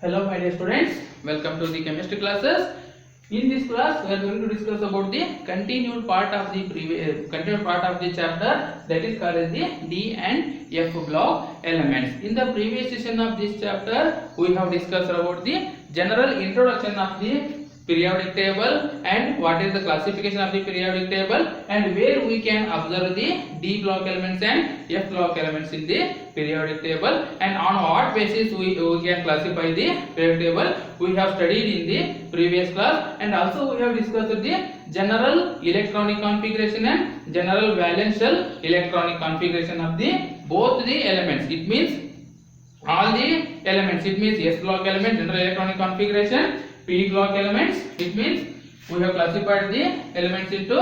Hello my dear students, welcome to the chemistry classes. In this class we are going to discuss about the continued part of the chapter, that is called as the D and F block elements. In the previous session of this chapter we have discussed about the general introduction of the periodic table and what is the classification of the periodic table and where we can observe the D block elements and F block elements in the periodic table, and on what basis we can classify the periodic table we have studied in the previous class. And also we have discussed the general electronic configuration and general valence shell electronic configuration of the both the elements. It means all the elements, it means S block element general electronic configuration, P block elements, it means we have classified the elements into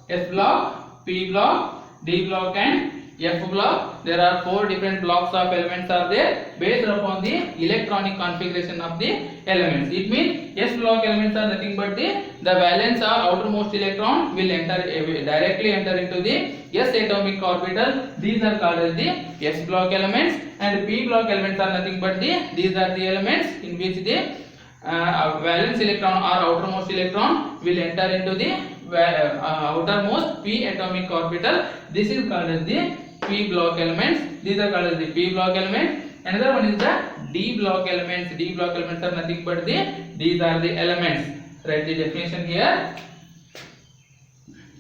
S block, P block, D block and F block. There are 4 different blocks of elements are there based upon the electronic configuration of the elements. It means S block elements are nothing but the valence or outermost electron will directly enter into the S atomic orbital. These are called as the S block elements, and P block elements are nothing but these are the elements in which the valence electron or outermost electron will enter into the outermost P atomic orbital. This is called as the P block elements. These are called as the P block elements. Another one is the D block elements. D block elements are nothing but these are the elements. Write the definition here.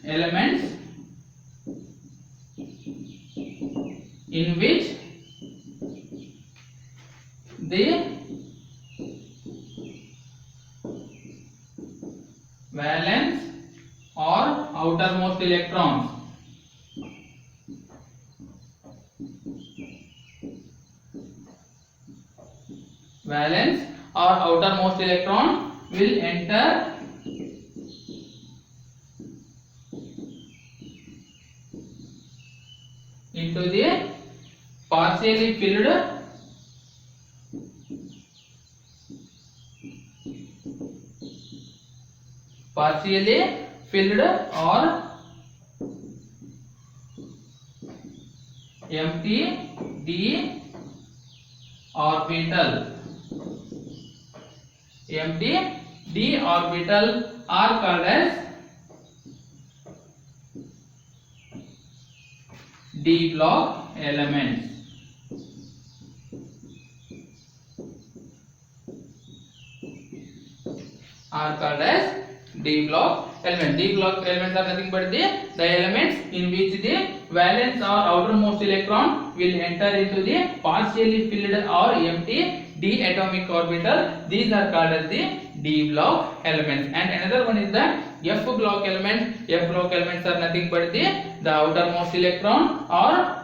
Elements in which the valence or outermost electrons will enter into the partially filled or empty d orbital. Empty d orbital are called as D block elements. Are called as D block elements. D block elements are nothing but the elements in which the valence or outermost electron will enter into the partially filled or empty d atomic orbital. These are called as the D block elements. And another one is the F block elements. F block elements are nothing but the outermost electron or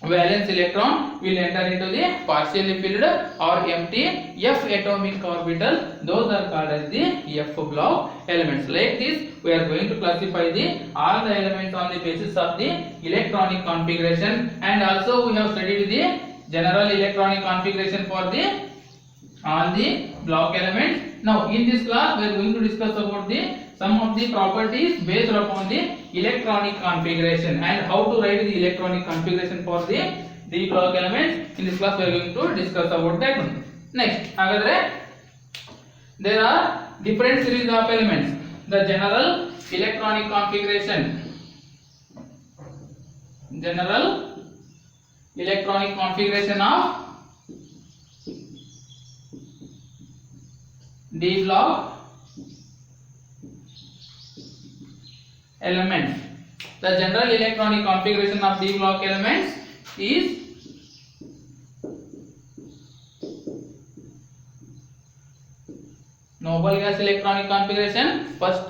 valence electron will enter into the partially filled or empty F atomic orbital. Those are called as the F block elements. Like this we are going to classify all the elements on the basis of the electronic configuration, and also we have studied the general electronic configuration for all the block elements. Now in this class we are going to discuss about some of the properties based upon the electronic configuration and how to write the electronic configuration for the D block elements. In this class we are going to discuss about that one. Next, there are different series of elements. The general electronic configuration. General electronic configuration of D block elements. The general electronic configuration of D block elements is noble gas electronic configuration. First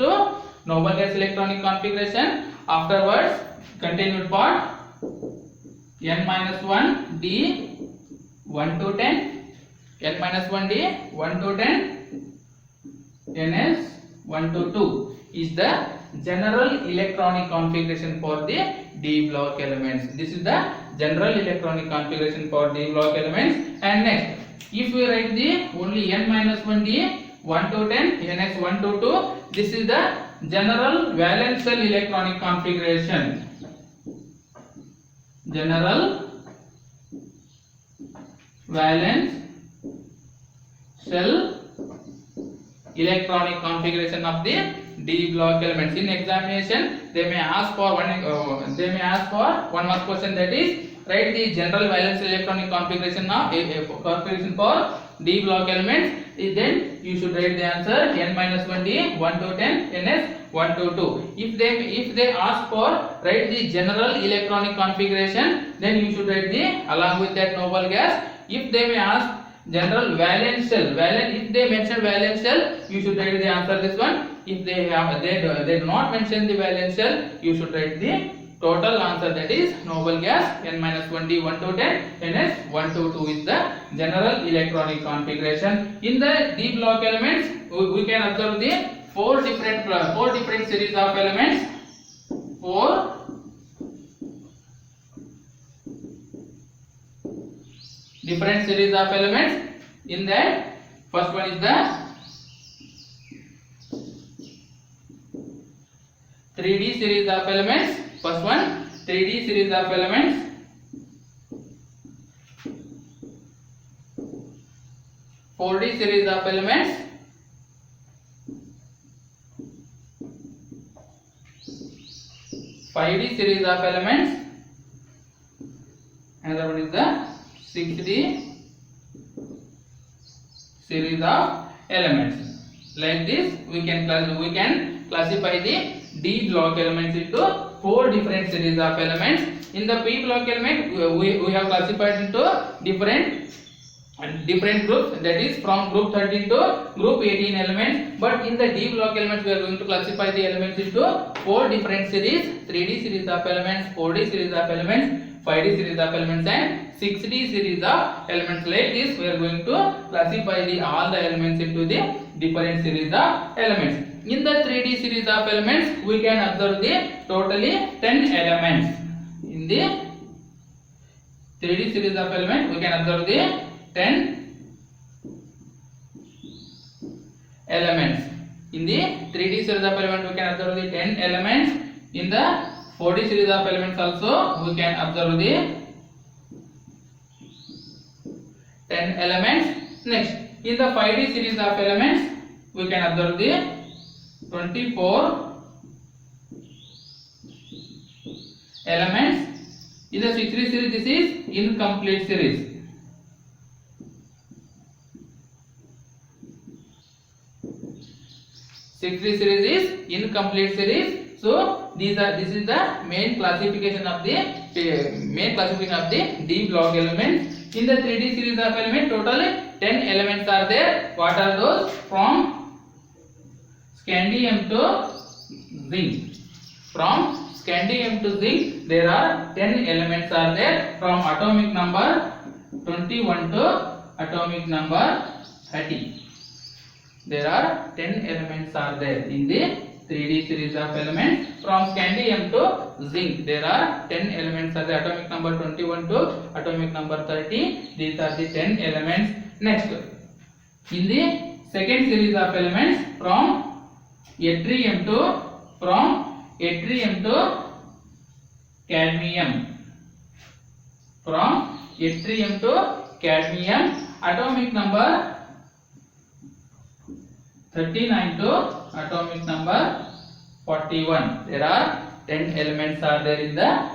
noble gas electronic configuration, afterwards continued part n-1 d 1 to 10, n-1 d 1 to 10, ns 1 to 2 is the general electronic configuration for the D block elements. This is the general electronic configuration for D block elements. And next, if we write the only n-1 d 1 to 10, ns 1 to 2, this is the general valence shell electronic configuration. General valence shell electronic configuration of the D block elements. In examination, they may ask for one mark question, that is write the general valence electronic configuration of configuration for D block elements. Then you should write the answer n-1 D 1 to 10 ns 1 to 2. If they ask for write the general electronic configuration, then you should write the along with that noble gas. If they may ask general valence shell, if they mention valence shell, you should write the answer this one. If they do not mention the valence shell, you should write the total answer, that is noble gas n-1 D 1 to 10 ns 1 to 2 is the general electronic configuration. In the D block elements, we can observe the four different series of elements. Four different series of elements. In that, first one is the 3D series of elements. First one, 3D series of elements. Four D series of elements. 5D series of elements. Another one is the 6D series of elements. Like this, we can classify the D block elements into four different series of elements. In the P block element, we have classified into different groups, that is from group 13 to group 18 elements. But in the D block elements, we are going to classify the elements into four different series: 3D series of elements, 4D series of elements, 5D series of elements, and 6D series of elements. Like this, we are going to classify all the elements into the different series of elements. In the 3D series of elements, we can observe the totally 10 elements. In the 3D series of elements, we can observe the 10 elements. In the 3D series of elements, we can observe the 10 elements. In the 4D series of elements also, we can observe the 10 elements. Next, in the 5D series of elements, we can observe the 24 elements. In the 6D series, this is incomplete series. 6D series is incomplete series. So this is the main classification of the D block elements. In the 3D series of elements, total 10 elements are there. What are those? From scandium to zinc. From scandium to zinc, there are 10 elements are there. From atomic number 21 to atomic number 30. There are 10 elements are there in the 3D series of elements. From scandium to zinc, there are 10 elements are there. Atomic number 21 to atomic number 30. These are the 10 elements. Next, in the second series of elements, from yttrium to cadmium. From yttrium to cadmium, atomic number 39 to atomic number 41. There are 10 elements are there in the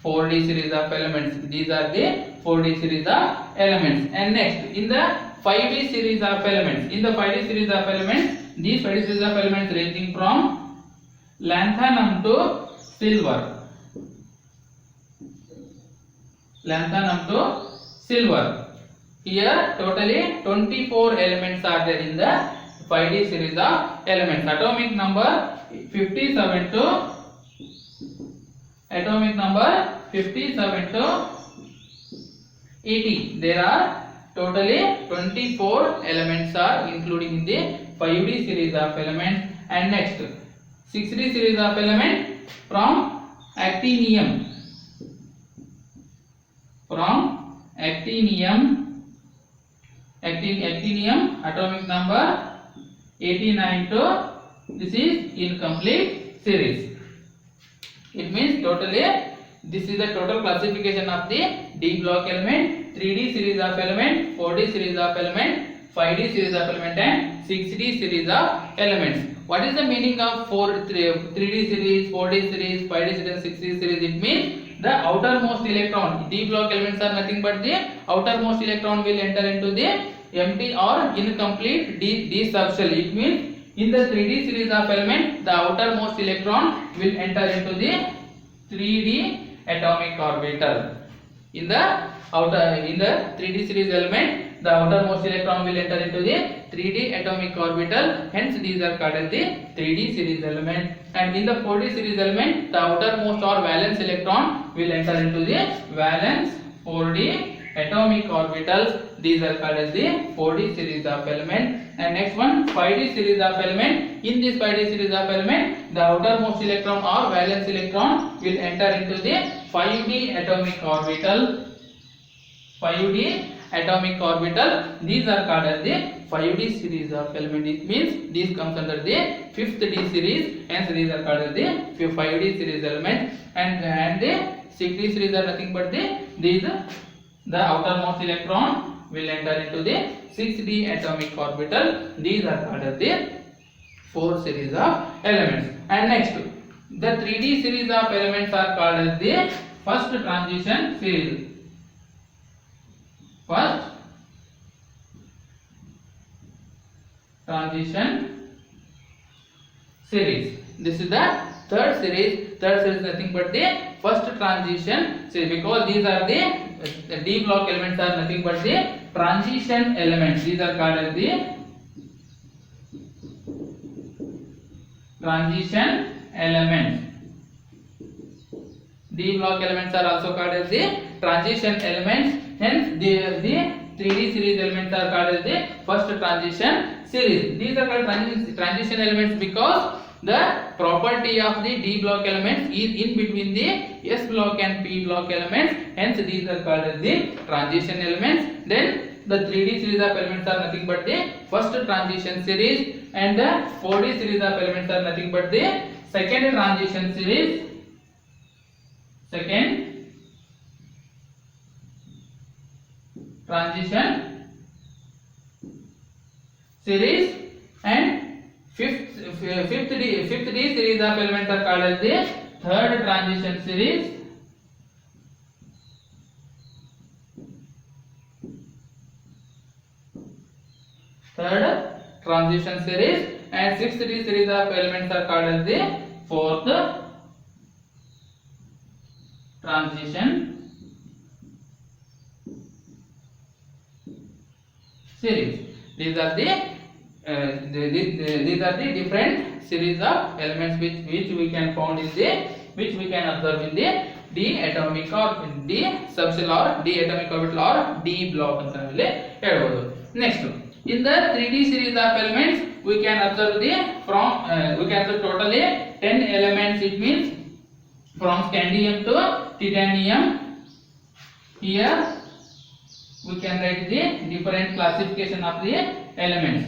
4D series of elements. These are the 4D series of elements. And next, in the 5D series of elements. In the 5D series of elements, these 5D series of elements ranging from lanthanum to silver. Lanthanum to silver. Here totally 24 elements are there in the 5D series of elements. Atomic number 57 to 80. There are totally 24 elements are including in the 5D series of elements. And next, 6D series of element, from actinium. From actinium, atomic number 89 to, this is incomplete series. It means totally this is the total classification of the D block element, 3D series of element, 4D series of element, 5D series of element and 6D series of elements. What is the meaning of 3D series, 4D series, 5D series and 6D series? It means the outermost electron, d block elements are nothing but the outermost electron will enter into the empty or incomplete d subshell. It means in the 3D series of element, the outermost electron will enter into the 3D atomic orbital. In the 3D series element, the outermost electron will enter into the 3D atomic orbital. Hence, these are called as the 3D series element. And in the 4D series element, the outermost or valence electron will enter into the valence 4D atomic orbitals. These are called as the 4D series of element. And next one, 5D series of element. In this 5D series of element, the outermost electron or valence electron will enter into the 5D atomic orbital. 5D atomic orbital. These are called as the 5D series of element. It means these comes under the 5th D series. Hence, these are called as the 5D series element. And the 6D series are nothing but the outermost electron will enter into the 6D atomic orbital. These are called as the 4 series of elements. And next, the 3D series of elements are called as the first transition series. First transition series. This is the third series. Third series is nothing but the first transition series, because these are the d block elements are nothing but the transition elements. These are called as the transition elements. D block elements are also called as the transition elements. Hence, the 3D series elements are called as the first transition series. These are called transition elements because the property of the D block elements is in between the S block and P block elements. Hence, these are called as the transition elements. Then, the 3D series of elements are nothing but the first transition series, and the 4D series of elements are nothing but the second transition series. Second transition series, and fifth D series of elements are called as the third transition series. Third transition series, and sixth D series of elements are called as the fourth transition series. These are the different series of elements which we can observe in the D atomic or D subshell or D atomic orbital or D block ಅಂತ ಹೇಳಿ ಹೇಳಬಹುದು. Next, in the 3D series of elements we can observe totally 10 elements. It means from scandium to titanium. Here we can write the different classification of the elements.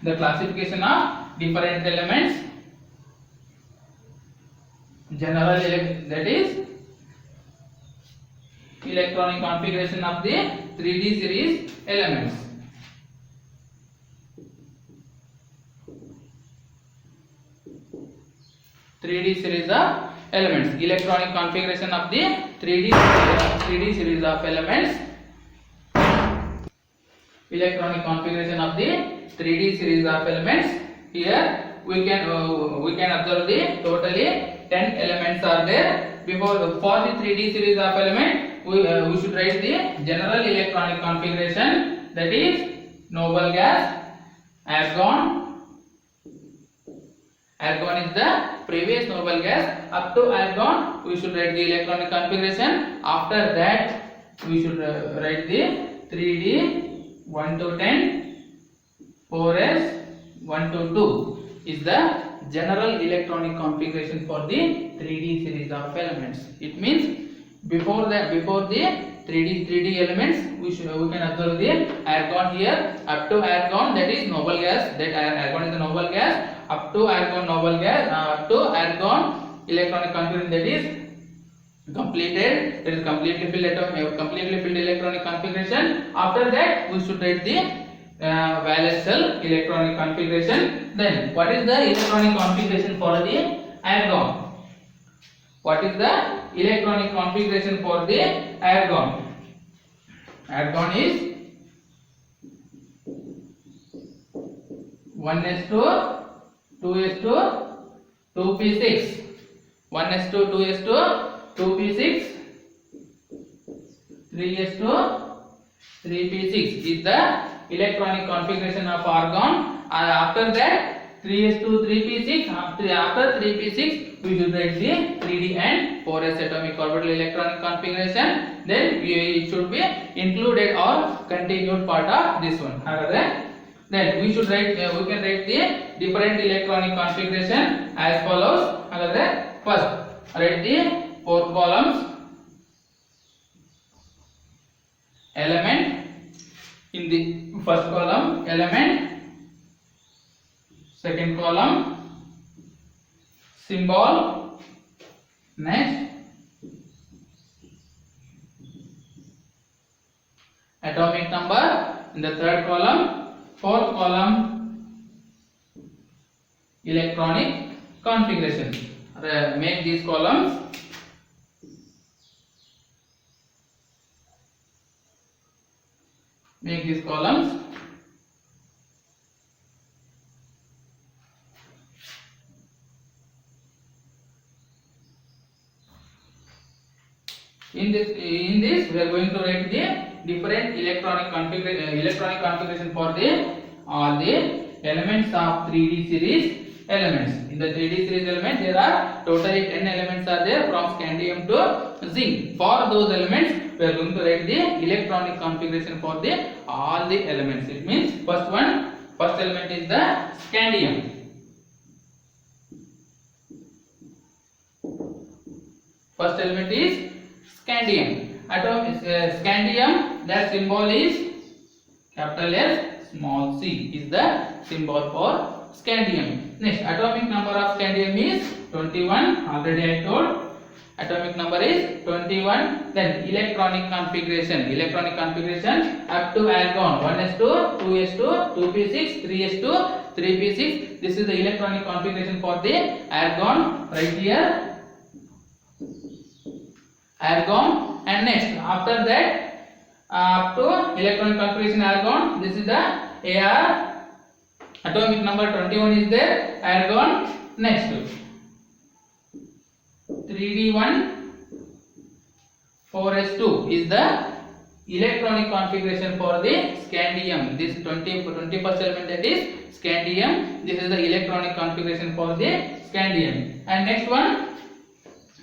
The classification of different elements, general, that is electronic configuration of the 3D series elements. Series of elements, electronic configuration of the 3D series of elements. Electronic configuration of the 3D series of elements. Here we can observe the totally 10 elements are there. For the 3D series of element, we should write the general electronic configuration, that is noble gas, argon. Argon is the previous noble gas. Up to argon we should write the electronic configuration. After that we should write the 3D 1 to 10, 4s 1 to 2 is the general electronic configuration for the 3D series of elements. It means before the 3D elements we can observe the argon here. Up to argon, that is noble gas, that argon is the noble gas. Up to argon noble gas, up to argon electronic configuration, that is completed, that is completely filled electronic configuration. After that we should write the valence shell electronic configuration. Then what is the electronic configuration for the argon? What is the electronic configuration for the argon? Argon is 1s2 2s2 2p6, 1s2 2s2 2p6 3s2 3p6 is the electronic configuration of argon. And after that 3s2 3p6, after 3p6 we should write the 3d and 4s atomic orbital electronic configuration. Then it should be included or continued part of this one. Then we should write, we can write the different electronic configuration as follows. First write the 4 columns element. In the first column element, second column symbol, next atomic number, in the third column, fourth column electronic configuration. Make these columns. Make these columns. In this we are going to write the different electronic configuration for the all the elements of 3D series elements. In the 3D series elements there are totally 10 elements are there from scandium to zinc. For those elements we are going to write the electronic configuration for the all the elements. It means first element is the scandium. First element is scandium. Atom is scandium, that symbol is capital S, small c is the symbol for scandium. Next, atomic number of scandium is 21, already I told. Atomic number is 21. Then electronic configuration up to argon 1s2 2s2 2p6 3s2 3p6. This is the electronic configuration for the argon right here. Argon, and next after that up to electronic configuration argon, this is the Ar, atomic number 21 is there, argon. Next 3d1 4s2 is the electronic configuration for the scandium. This 21st element, that is scandium. This is the electronic configuration for the scandium. And next one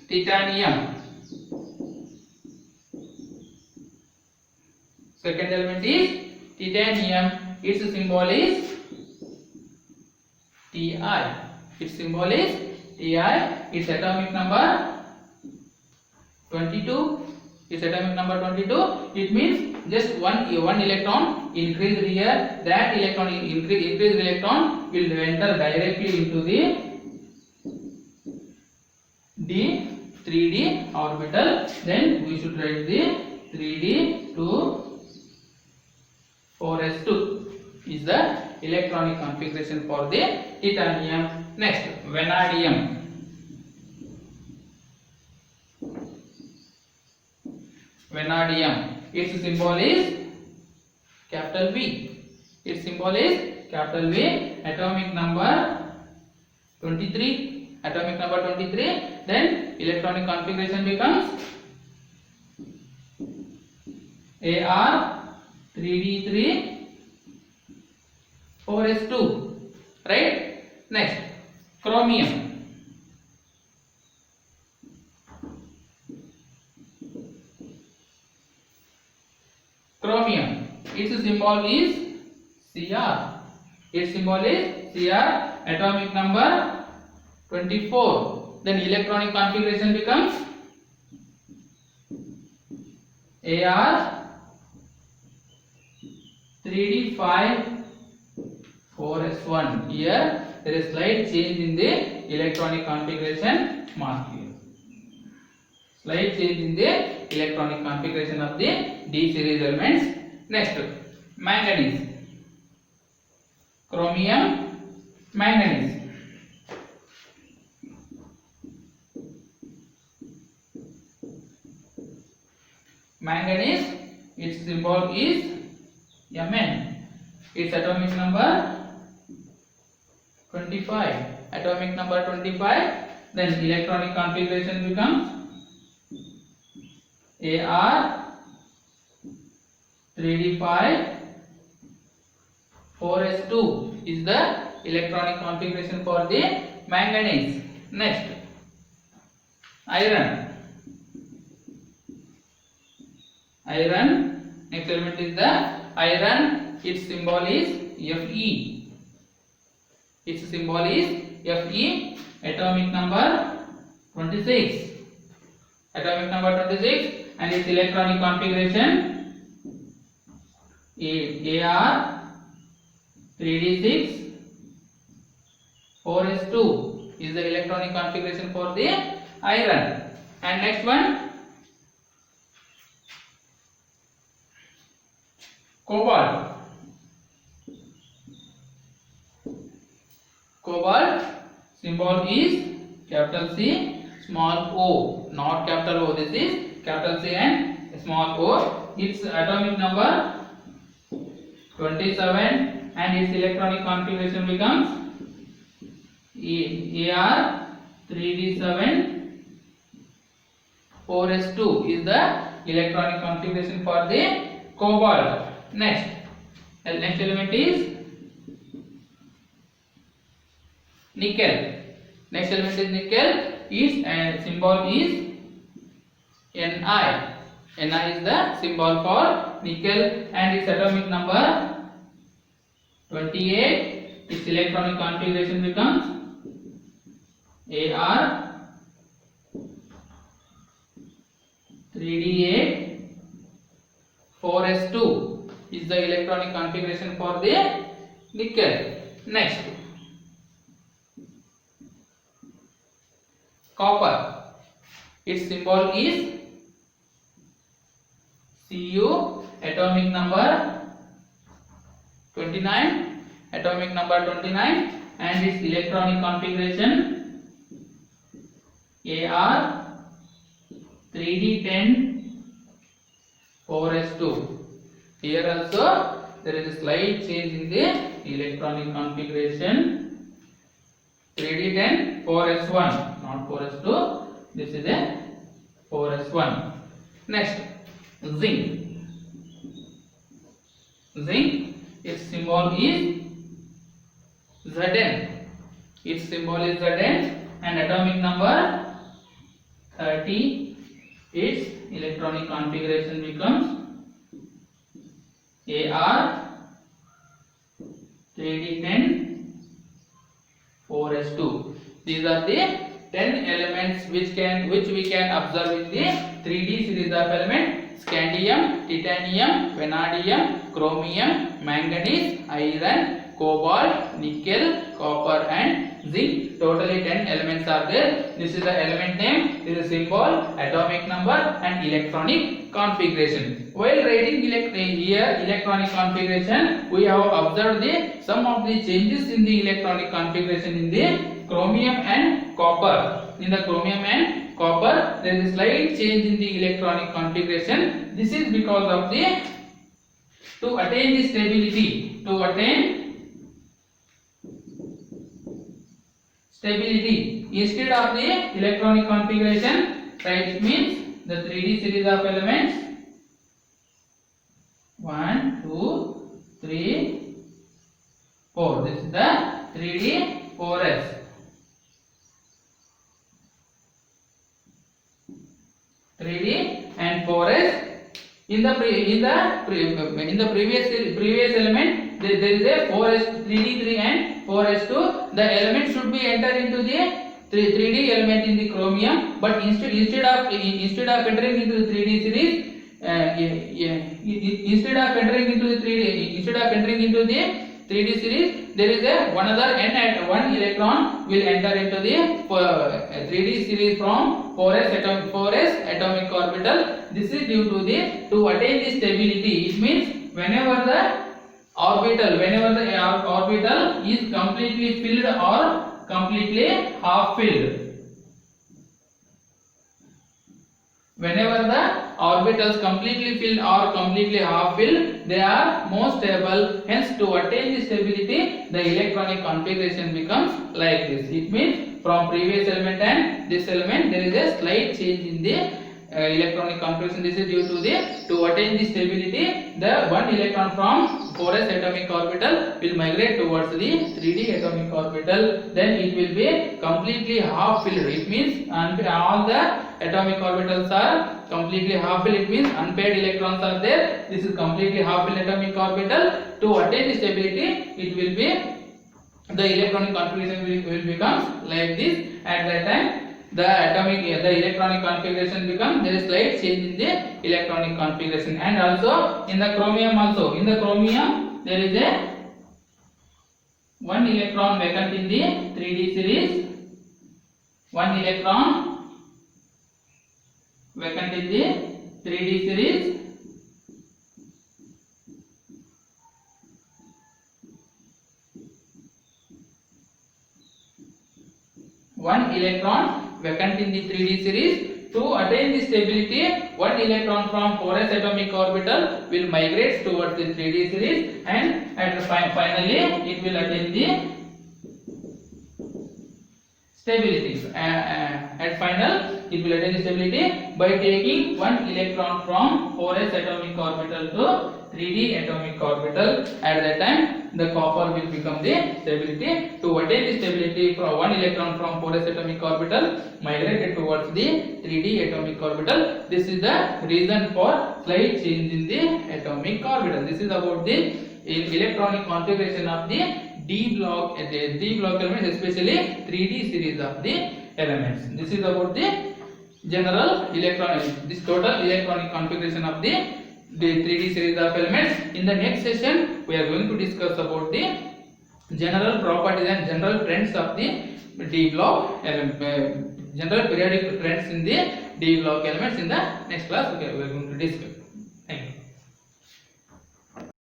titanium. Second element is titanium. Its symbol is Ti. Its symbol is Ti. Its atomic number 22. Its atomic number 22. It means just one electron increased here. That electron increased electron will enter directly into the 3d orbital. Then we should write the 3d to 4s2 is the electronic configuration for the titanium. Next, vanadium. Vanadium. Its symbol is capital V. Its symbol is capital V. Atomic number 23. Atomic number 23. Then electronic configuration becomes Ar 3d3 4s2, right? Next, chromium. Chromium. Its symbol is Cr. Its symbol is Cr. Atomic number 24. Then electronic configuration becomes Ar 3d5 4s1. Here there is slight change in the electronic configuration mark here. Slight change in the electronic configuration of the D series elements. Next, manganese. chromium, manganese. Manganese, its symbol is Mn. Its atomic number 25. Atomic number 25. Then electronic configuration becomes Ar 3d5 4s2 is the electronic configuration for the manganese. Next, iron. Iron, next element is the iron. Its symbol is Fe. Its symbol is Fe. Atomic number 26. Atomic number 26 and its electronic configuration Ar 3d6 4s2 is the electronic configuration for the iron. And next one, cobalt. Cobalt symbol is capital C small o, not capital O. This is capital C and small o. Its atomic number 27 and its electronic configuration becomes Ar 3d7 4s2 is the electronic configuration for the cobalt. Next element is nickel. Next element is nickel. Its symbol is Ni. Ni is the symbol for nickel and its atomic number 28. Its electronic configuration becomes Ar 3d8 4s2 is the electronic configuration for the nickel. Next, copper. Its symbol is Cu. Atomic number 29. Atomic number 29 and its electronic configuration Ar 3d10 4s2. Here also there is a slight change in the electronic configuration. 3d10 4s1, not 4s2. This is a 4s1. Next, zinc. Zinc, its symbol is Zn. Its symbol is Zn and atomic number 30. Its electronic configuration becomes Ar 3d10 4s2. These are the 10 elements which we can observe in the 3D series of elements: scandium, titanium, vanadium, chromium, manganese, iron, cobalt, nickel, copper and zinc. Totally 10 elements are there. This is the element name, this is symbol, atomic number and electronic configuration. While writing electronic configuration, we have observed some of the changes in the electronic configuration in the chromium and copper. In the chromium and copper, there is a slight change in the electronic configuration. This is because of to attain the stability. Instead of the electronic configuration, right, means the 3D series of elements 1, 2, 3, 4. This is the 3D 4s. 3D and 4s. In the previous element, there is a 4s 3d3 and 4s2. The element should be entered into the 3d element in the chromium, but instead of entering into the 3d series, instead of entering into the 3d series, there is one electron will enter into the 3d series from 4s atomic orbital. This is due to to attain the stability. It means whenever the orbital, whenever the orbital is completely filled or completely half filled. Whenever the orbitals completely filled or completely half filled, they are more stable. Hence, to attain the stability, the electronic configuration becomes like this. It means from previous element and this element, there is a slight change in the electronic configuration. This is due to to attain the stability, the one electron from 4s atomic orbital will migrate towards the 3d atomic orbital. Then it will be completely half filled. It means all the atomic orbitals are completely half filled. It means unpaired electrons are there. This is completely half filled atomic orbital. To attain the stability, it will be the electronic configuration will become like this. At that time, the electronic configuration becomes, there is slight change in the electronic configuration. And also in the chromium there is a one electron vacant in the 3d series, one electron vacant in the 3d series, one electron vacant in the 3d series. To attain the stability, one electron from 4s atomic orbital will migrate towards the 3d series, and finally it will attain the stability. At final, it will attain the stability by taking one electron from 4s atomic orbital to 3d atomic orbital. At that time, the copper will become the stability. To attain the stability, from one electron from 4s atomic orbital migrated towards the 3d atomic orbital. This is the reason for slight change in the atomic orbital. This is about the electronic configuration of the d block elements, especially 3d series of the elements. This is about the general this total electronic configuration of the 3d series of elements. In the next session, we are going to discuss about the general properties and general trends of the d block element, general periodic trends in the d block elements. In the next class, we are going to discuss.